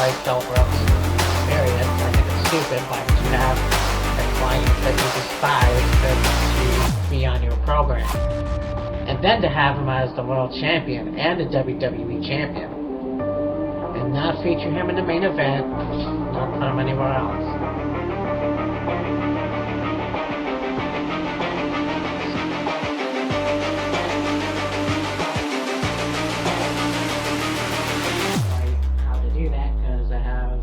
like Phil Brooks. Period. I think it's stupid. Why would you have a client that you despise to be on your program? And then to have him as the world champion and the WWE champion. And not feature him in the main event, not put him anywhere else. How to do that, because I have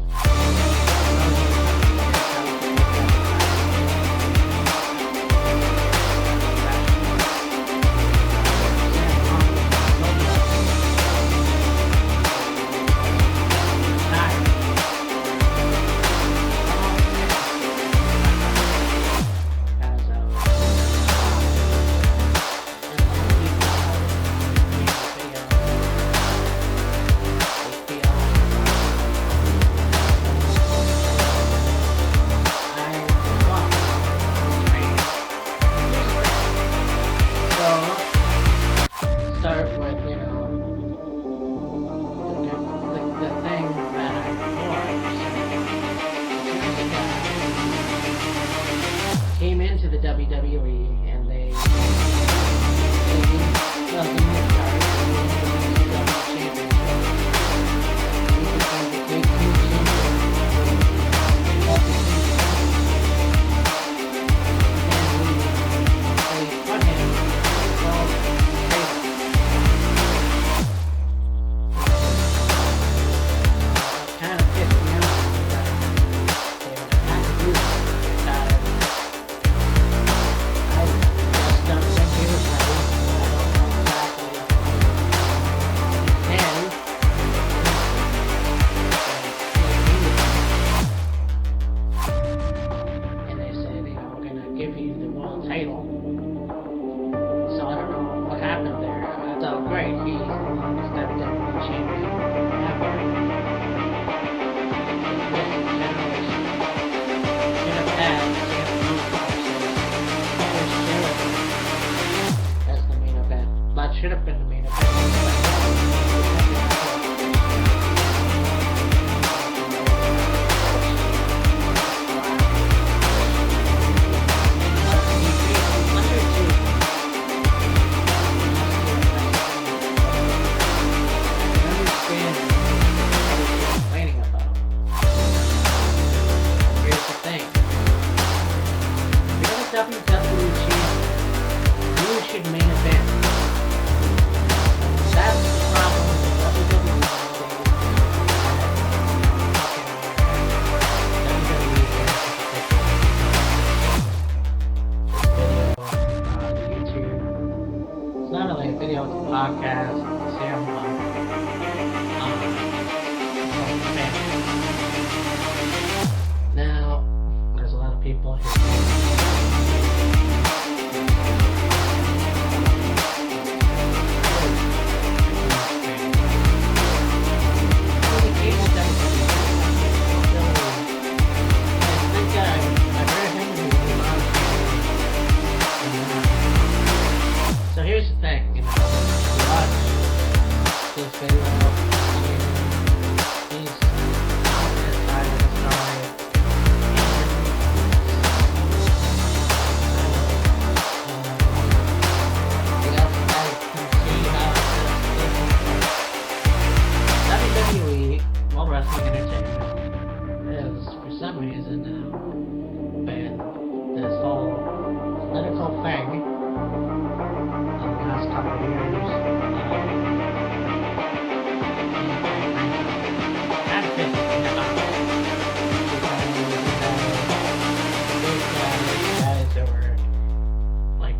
start with, the thing that I forced. Came into the WWE and they give you the world title. So I don't know what happened there. I thought, great, he's the longest WWE champion ever. Should have had as the main event. That should have been the main event. WWE champion, you should main event. That's the problem with WWE YouTube. It's not really a video, it's a podcast. Sam now, there's a lot of people here. So here's the thing, watch this video, he's on this side of the story, WWE, World Wrestling Entertainment, is for some reason now banned this whole political thing in the past couple of years. Guys that were like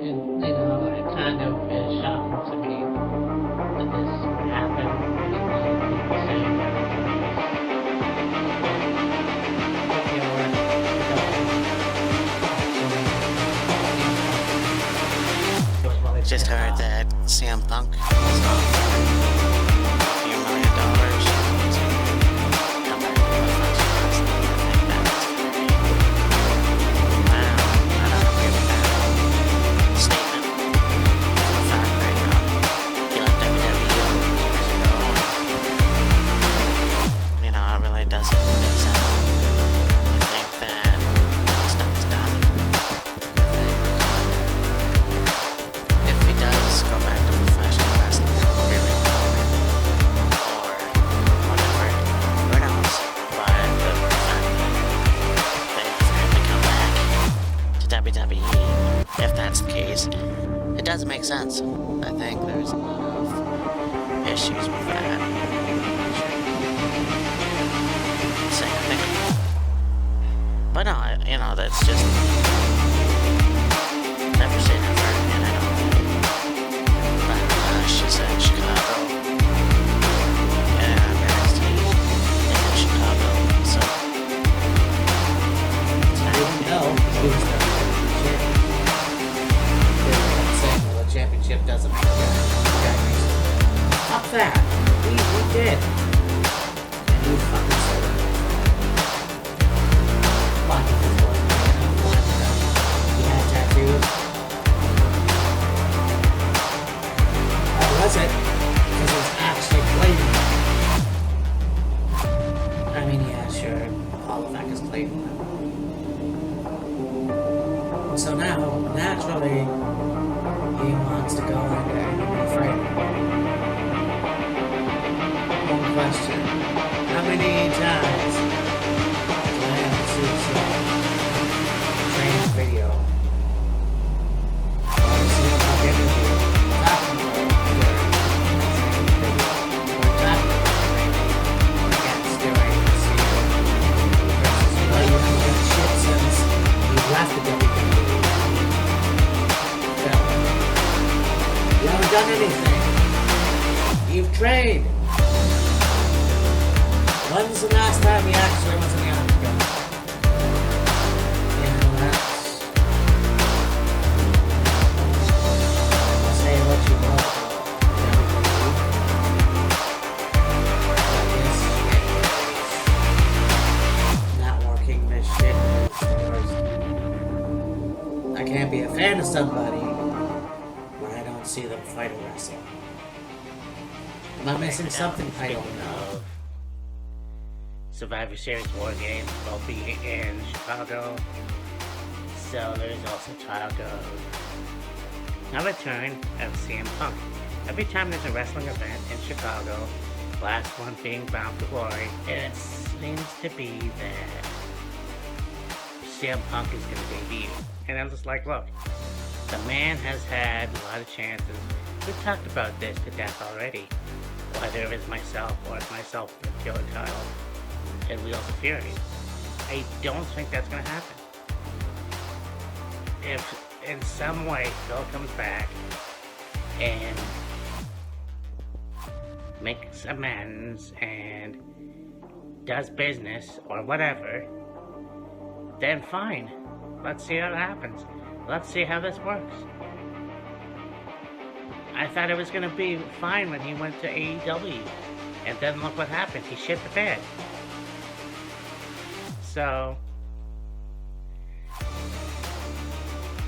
And, it kind of is shocking to me that this would happen. People saying that Just heard that CM Punk is offered $a few million to come back to professional wrestling. I think that's very, I don't agree with that statement. For the fact that, he left WWE years ago. And, it really doesn't make sense. I think that stuff is done. If he does go back to professional wrestling, really, or whatever, who knows? But the fact that they offered him to come back to WWE, if that's the case, it does make sense. I think there's a lot of issues with that. Saying I think, but no, that's just never say never, and I don't. She's in Chicago, and NXT is in Chicago, so Even though he was the champion. They were saying, well, the championship doesn't make you. Fuck that. We did. And you fucking said it. Fuck it. He had tattoos. Was it? Because it was actually Clayton. I mean, yeah, sure. Holovac is Clayton. So now, naturally, he wants to go in there and fight. One question. How many times do I have to see this training video? Or see what I'm getting here? Talking about left the WWE. You haven't done anything. You've trained. When's the last time you actually was in the Octagon? That's... Say what you want about not working this shit. I can't be a fan of somebody when I don't see them fight or wrestle. Am I missing something? I don't know. Survivor Series War Games will be in Chicago. So there's also talk of a return of CM Punk. Every time there's a wrestling event in Chicago, last one being Bound for Glory, it seems to be that CM Punk is going to debut. And I'm just like, look, the man has had a lot of chances. We've talked about this to death already. Whether it was myself or it's myself with Killer Kyle and Wheels of Fury. I don't think that's going to happen. If in some way Phil comes back and makes amends and does business or whatever, then fine. Let's see how it happens. Let's see how this works. I thought it was going to be fine when he went to AEW. And then look what happened. He shit the bed. So,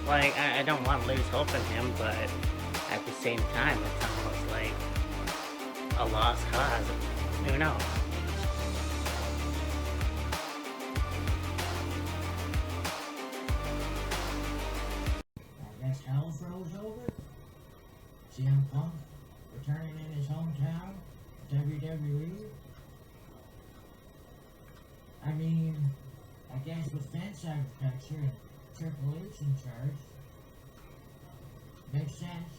like, I don't want to lose hope in him, but at the same time, it's almost like a lost cause. Who knows? I guess hell froze over. CM Punk returning in his hometown, WWE. I mean, I guess with fence architecture and Triple H in charge, makes sense.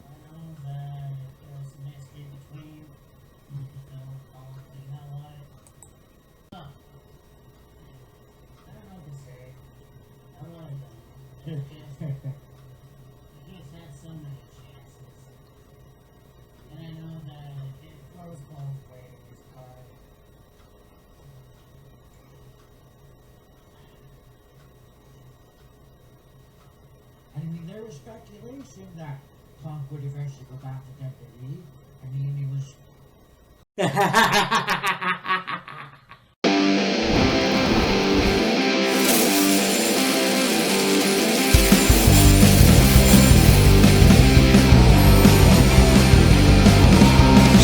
I know that there was some history between, so you know what? I don't know what to say. I want to He's had so many chances. And I know that it goes both ways, but I mean, there was speculation that Punk would eventually go back to WWE. I mean, it was.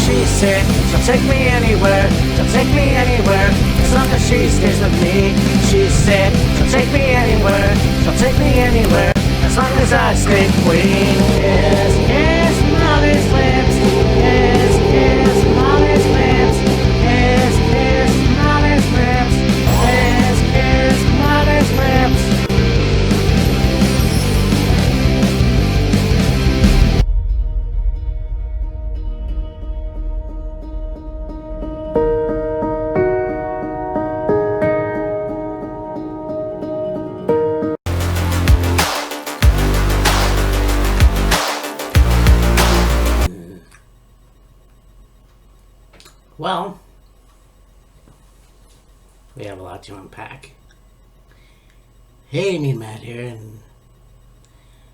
She said, she'll take me anywhere, she'll take me anywhere, as long as she stays with me. She said, she'll take me anywhere, she'll take me anywhere, as long as I stay queen. Yes, yes, Molly's lips, yes, yes, Molly's lips, yes, yes, Molly's lips, yes, yes, Molly's lips. Well, we have a lot to unpack. Hey, me Matt here, and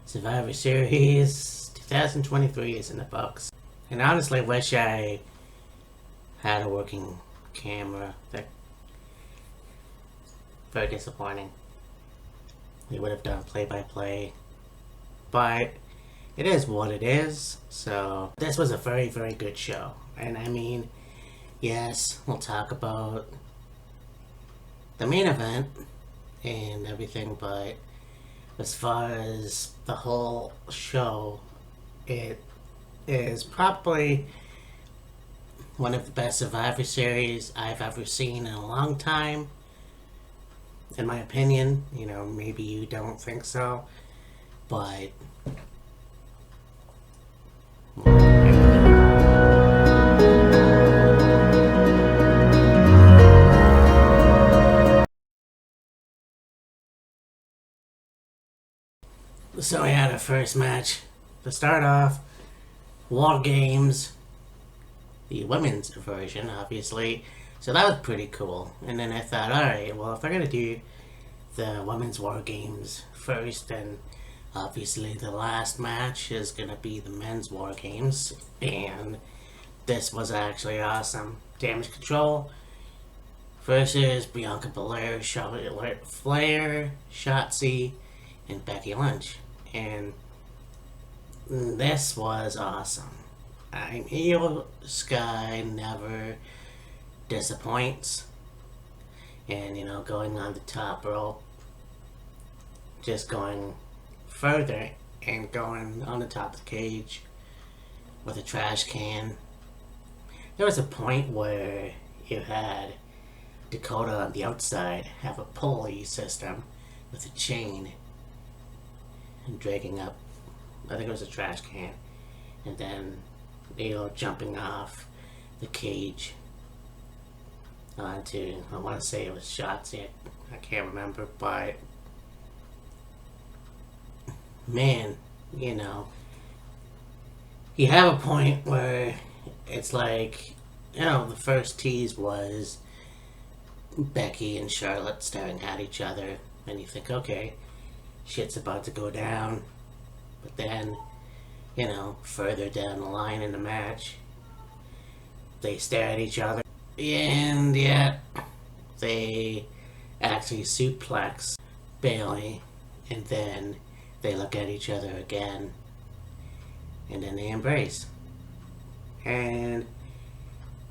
Survivor Series 2023 is in the books. And honestly, I wish I had a working camera. That very disappointing. We would have done play-by-play, but it is what it is. So this was a very, very good show, and I mean, yes, we'll talk about the main event and everything, but as far as the whole show, it is probably one of the best Survivor Series I've ever seen in a long time. In my opinion, you know, maybe you don't think so, but so we had our first match. To start off, War Games, the women's version, obviously. So that was pretty cool. And then I thought, alright, well, if they're gonna do the women's War Games first, then obviously the last match is gonna be the men's War Games. And this was actually awesome. Damage Control versus Bianca Belair, Charlotte Flair, Shotzi, and Becky Lynch. And this was awesome. Io Sky never disappoints. And, you know, going on the top rope, just going further and going on the top of the cage with a trash can. There was a point where you had Dakota on the outside have a pulley system with a chain and dragging up, I think it was a trash can, and then Io jumping off the cage onto, I want to say it was Shotzi, I can't remember, but man, you know, you have a point where it's like, you know, the first tease was Becky and Charlotte staring at each other, and you think, okay, shit's about to go down. But then, you know, further down the line in the match, they stare at each other, and yet they actually suplex Bayley, and then they look at each other again, and then they embrace. And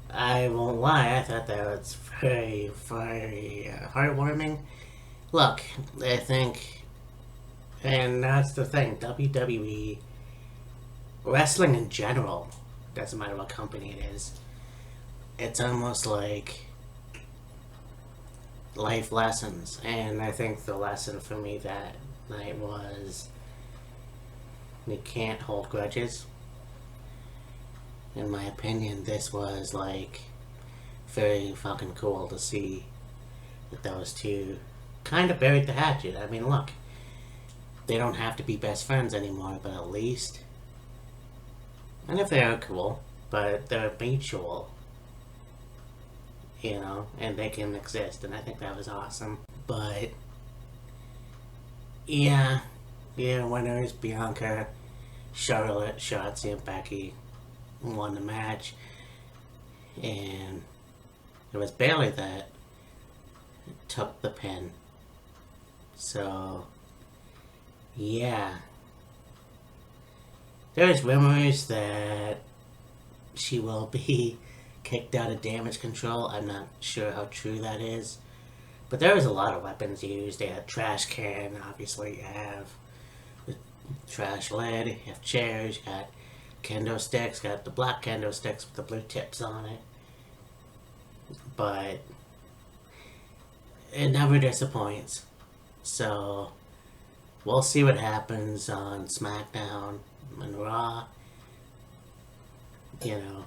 I won't lie, I thought that was very, very heartwarming. Look, I think, and that's the thing, WWE, wrestling in general, doesn't matter what company it is, it's almost like life lessons. And I think the lesson for me that night was, you can't hold grudges. In my opinion, this was like very fucking cool to see that those two kind of buried the hatchet. I mean, look, they don't have to be best friends anymore, but at least. And if they are cool, but they're mutual, you know, and they can exist, and I think that was awesome. But yeah, winners Bianca, Charlotte, Shotzi, and Becky won the match, and it was Bayley that took the pin. So yeah, there's rumors that she will be kicked out of Damage Control. I'm not sure how true that is. But there was a lot of weapons used. They had a trash can, obviously. You have the trash lid, you have chairs, you got kendo sticks, got the black kendo sticks with the blue tips on it. But it never disappoints. So we'll see what happens on SmackDown and Raw. You know.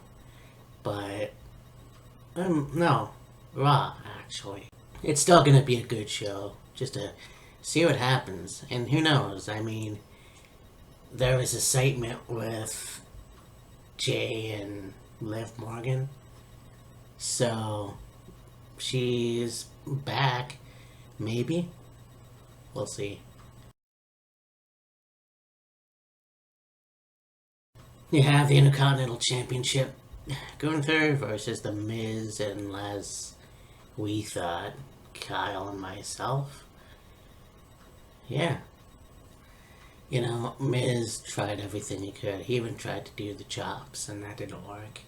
But no, Raw, actually. It's still gonna be a good show, just to see what happens. And who knows, I mean, there was a segment with Jay and Liv Morgan. So, she's back, maybe? We'll see. You have the Intercontinental Championship, Gunther versus The Miz and we thought, Kyle and myself. Yeah. You know, Miz tried everything he could. He even tried to do the chops, and that didn't work.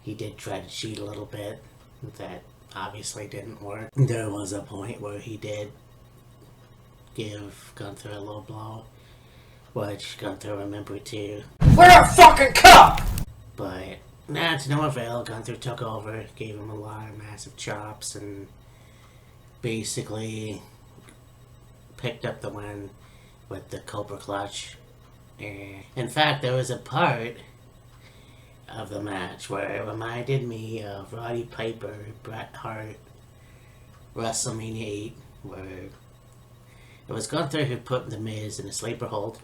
He did try to cheat a little bit. That obviously didn't work. There was a point where he did give Gunther a low blow, which Gunther remembered too. We're a fucking cup! But to no avail. Gunther took over, gave him a lot of massive chops, and basically picked up the win with the Cobra Clutch. And in fact, there was a part of the match where it reminded me of Roddy Piper, Bret Hart, WrestleMania 8, where it was Gunther who put The Miz in a sleeper hold.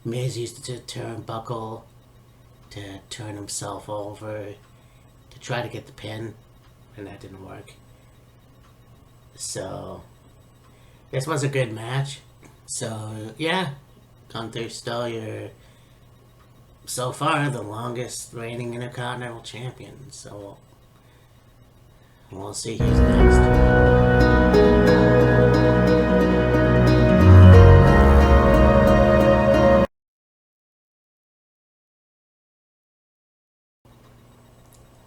Miz used the turnbuckle to turn himself over to try to get the pin, and that didn't work. So this was a good match. So yeah, Gunther's still so far the longest reigning Intercontinental Champion. So we'll see who's next.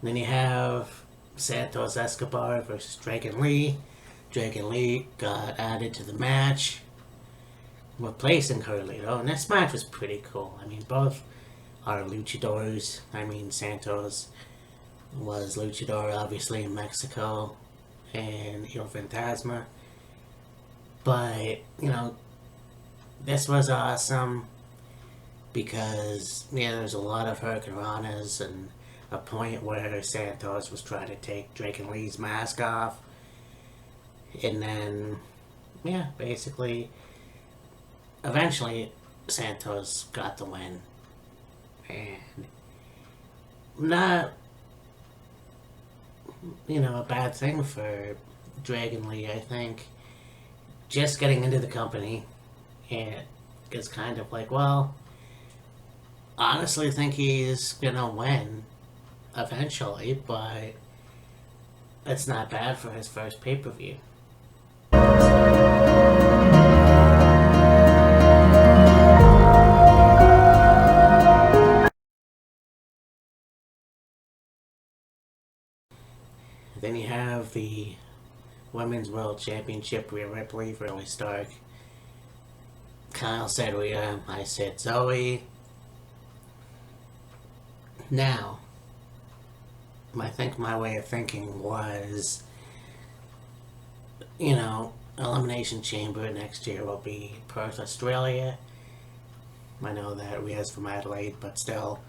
Then you have Santos Escobar versus Dragon Lee. Dragon Lee got added to the match, replacing Carlito, and this match was pretty cool. I mean, both are luchadors. I mean, Santos was luchador, obviously, in Mexico, and El Fantasma. But, you know, this was awesome because, yeah, there's a lot of hurricanranas and a point where Santos was trying to take Dragon Lee's mask off. And then, yeah, basically, eventually, Santos got the win. And not, a bad thing for Dragon Lee, I think. Just getting into the company, and it's kind of like, well, honestly think he's gonna win eventually, but it's not bad for his first pay-per-view. Then you have the Women's World Championship, Rhea Ripley, Zoe Stark. Kyle said Rhea, I said Zoe. Now, I think my way of thinking was, Elimination Chamber next year will be Perth, Australia. I know that Rhea's from Adelaide, but still,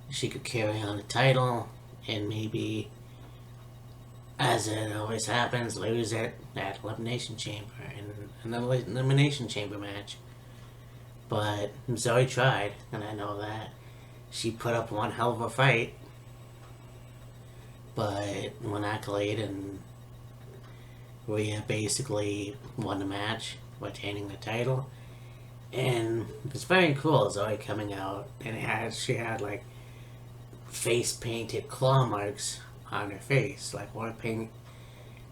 she could carry on the title and maybe, as it always happens, lose it at Elimination Chamber in an Elimination Chamber match. But Zoe tried, and I know that. She put up one hell of a fight. But when Accolade and Rhea basically won the match, retaining the title. And it was very cool, Zoe coming out, and she had like face painted claw marks on her face, like war paint.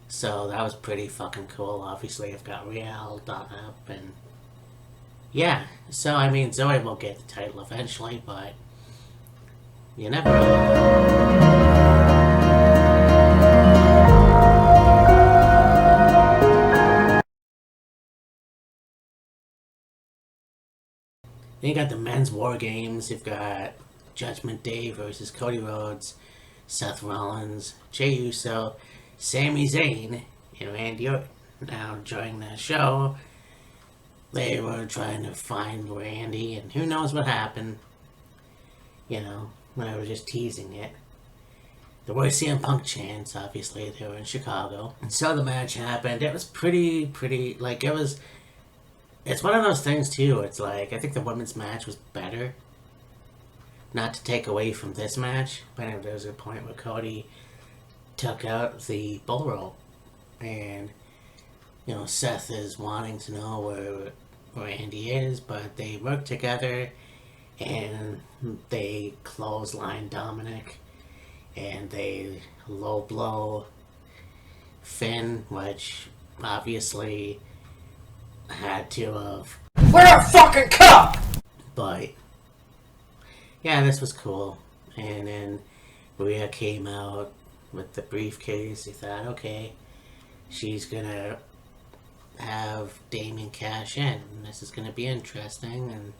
So that was pretty fucking cool. Obviously, I've got Rhea all done up, and yeah. So I mean, Zoe will get the title eventually, but you never really know. Then you got the men's war games. You've got Judgment Day versus Cody Rhodes, Seth Rollins, Jey Uso, Sami Zayn, and Randy Orton. Now, during the show, they were trying to find Randy, and who knows what happened. You know, they were just teasing it. There were CM Punk chants, obviously. They were in Chicago. And so the match happened. It was pretty, like, it's one of those things, too. It's like, I think the women's match was better. Not to take away from this match, but there was a point where Cody took out the bull rope. And, you know, Seth is wanting to know where Randy is, but they work together and they clothesline Dominic and they low blow Finn, which obviously had to have. We're a fucking cup! But yeah, this was cool. And then Rhea came out with the briefcase. He thought, okay, she's gonna have Damien cash in. This is gonna be interesting. And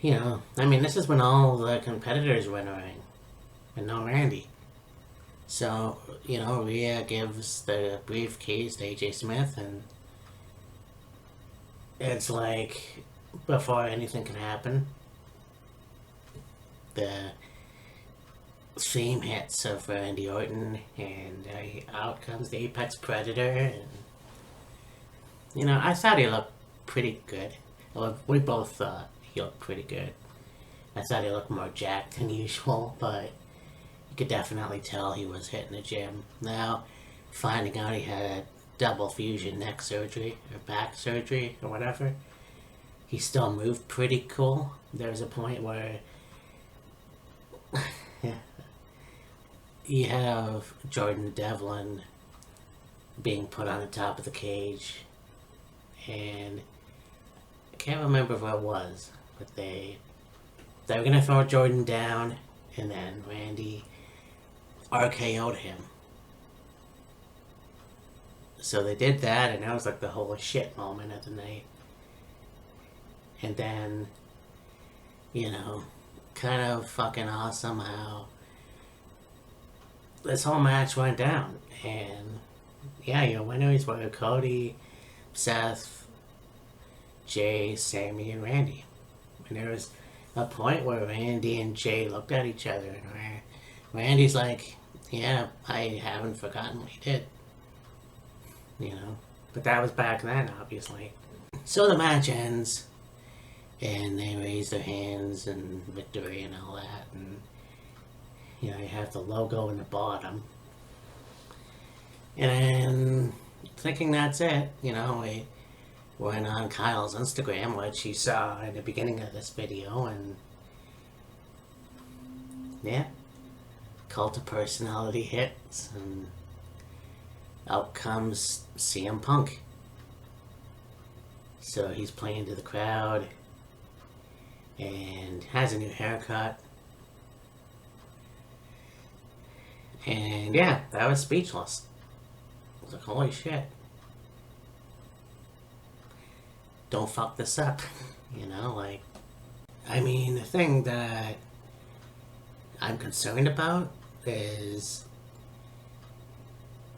you know, I mean, this is when all the competitors went around and no Randy. So, you know, Rhea gives the briefcase to AJ Smith, and it's like, before anything can happen, the theme hits of Randy Orton, and out comes the Apex Predator, and, you know, I thought he looked pretty good. Well, we both thought he looked pretty good. I thought he looked more jacked than usual, but you could definitely tell he was hitting the gym. Now, finding out he had double fusion neck surgery, or back surgery, or whatever, he still moved pretty cool. There was a point where you have Jordan Devlin being put on the top of the cage, and I can't remember what it was, but they were gonna throw Jordan down, and then Randy RKO'd him. So they did that, and that was like the holy shit moment of the night. And then, you know, kind of fucking awesome how this whole match went down. And yeah, your winners were Cody, Seth, Jay, Sammy, and Randy. And there was a point where Randy and Jay looked at each other, and Randy's like, yeah, I haven't forgotten what he did. You know, but that was back then, obviously. So the match ends, and they raise their hands and victory and all that, and you know, you have the logo in the bottom. And thinking that's it, you know, we went on Kyle's Instagram, which he saw in the beginning of this video, and yeah, Cult of Personality hits, and out comes CM Punk. So he's playing to the crowd and has a new haircut. And yeah, that was speechless. I was like, holy shit. Don't fuck this up. You know, like, I mean, the thing that I'm concerned about is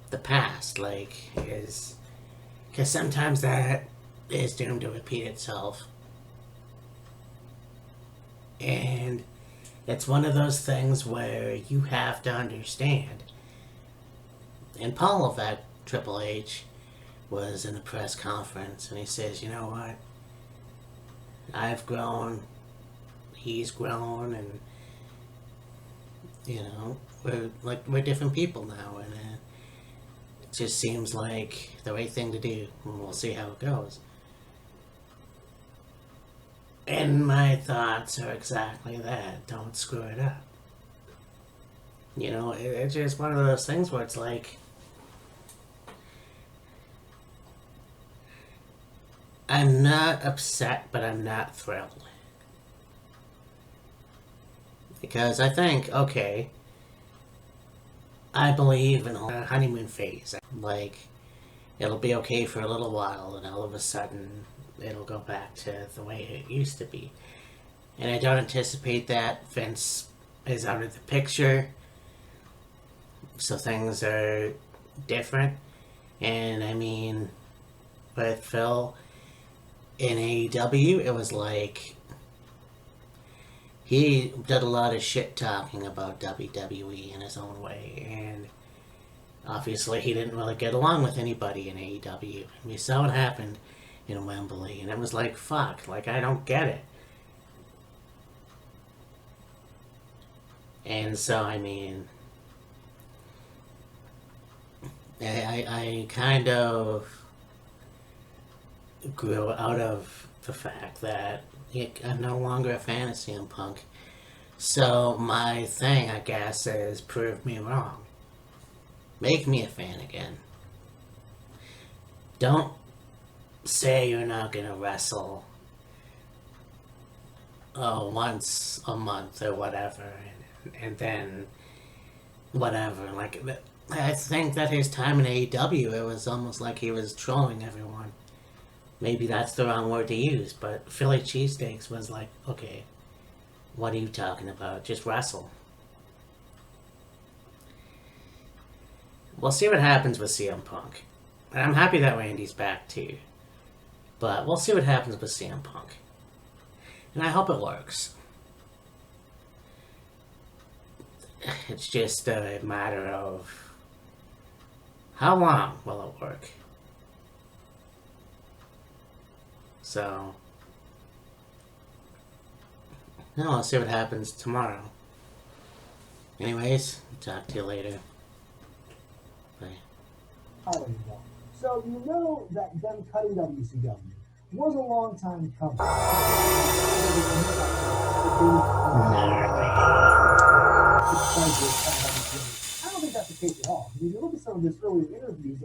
the past, like, is because sometimes that is doomed to repeat itself. And it's one of those things where you have to understand. And Paul Levesque, Triple H, was in a press conference, and he says, you know what? I've grown, he's grown, and we're different people now, and it just seems like the right thing to do. And we'll see how it goes. And my thoughts are exactly that. Don't screw it up. It's just one of those things where it's like, I'm not upset, but I'm not thrilled. Because I think, okay, I believe in a honeymoon phase. Like, it'll be okay for a little while, and all of a sudden, it'll go back to the way it used to be. And I don't anticipate that. Vince is out of the picture, so things are different. And I mean, with Phil in AEW, it was like he did a lot of shit talking about WWE in his own way, and obviously he didn't really get along with anybody in AEW. And we saw what happened in Wembley, and it was like, fuck, like, I don't get it. And so, I mean, I kind of grew out of the fact that I'm no longer a fan of CM Punk. So my thing, I guess, is prove me wrong. Make me a fan again. Don't say you're not gonna wrestle once a month or whatever, and then whatever. Like, I think that his time in AEW, it was almost like he was trolling everyone. Maybe that's the wrong word to use, but Philly cheesesteaks was like, okay, what are you talking about? Just wrestle. We'll see what happens with CM Punk. And I'm happy that Randy's back too. But we'll see what happens with CM Punk. And I hope it works. It's just a matter of how long will it work? So, no, I'll see what happens tomorrow. Anyways, talk to you later. Bye. There you go. So you know that them cutting WCW was a long time coming. I don't think that's the case at all. If you look at some of his earlier interviews,